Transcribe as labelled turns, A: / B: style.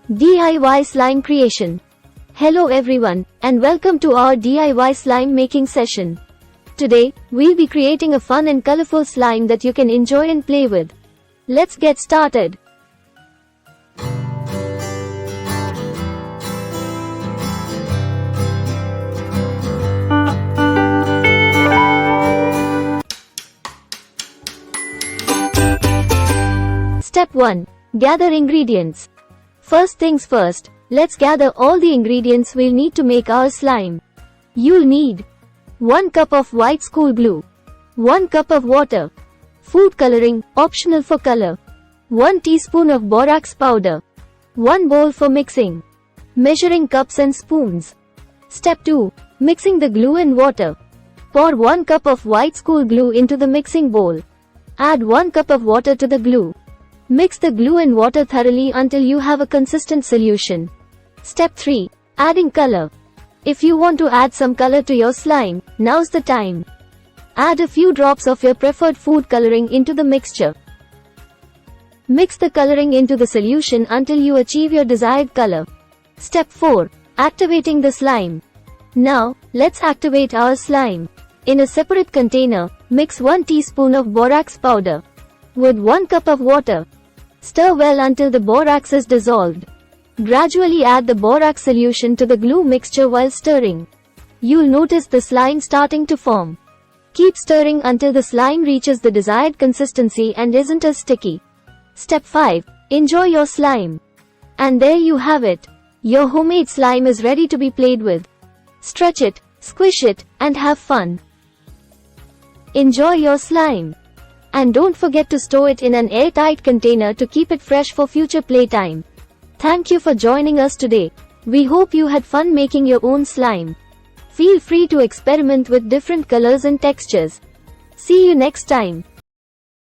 A: DIY slime creation. Hello everyone, and welcome to our DIY slime making session. Today, we'll be creating a fun and colorful slime that you can enjoy and play with. Let's get started. Step 1. Gather ingredients. First things first, let's gather all the ingredients we'll need to make our slime. You'll need 1 cup of white school glue, 1 cup of water, food coloring, optional for color, 1 teaspoon of borax powder, 1 bowl for mixing, measuring cups and spoons. Step 2. Mixing the glue and water. Pour 1 cup of white school glue into the mixing bowl. Add 1 cup of water to the glue. Mix the glue and water thoroughly until you have a consistent solution. Step 3. Adding color. If you want to add some color to your slime, now's the time. Add a few drops of your preferred food coloring into the mixture. Mix the coloring into the solution until you achieve your desired color. Step 4. Activating the slime. Now, let's activate our slime. In a separate container, mix 1 teaspoon of borax powder with 1 cup of water. Stir well until the borax is dissolved. Gradually add the borax solution to the glue mixture while stirring. You'll notice the slime starting to form. Keep stirring until the slime reaches the desired consistency and isn't as sticky. Step 5. Enjoy your slime. And there you have it. Your homemade slime is ready to be played with. Stretch it, squish it, and have fun. Enjoy your slime. And don't forget to store it in an airtight container to keep it fresh for future playtime. Thank you for joining us today. We hope you had fun making your own slime. Feel free to experiment with different colors and textures. See you next time.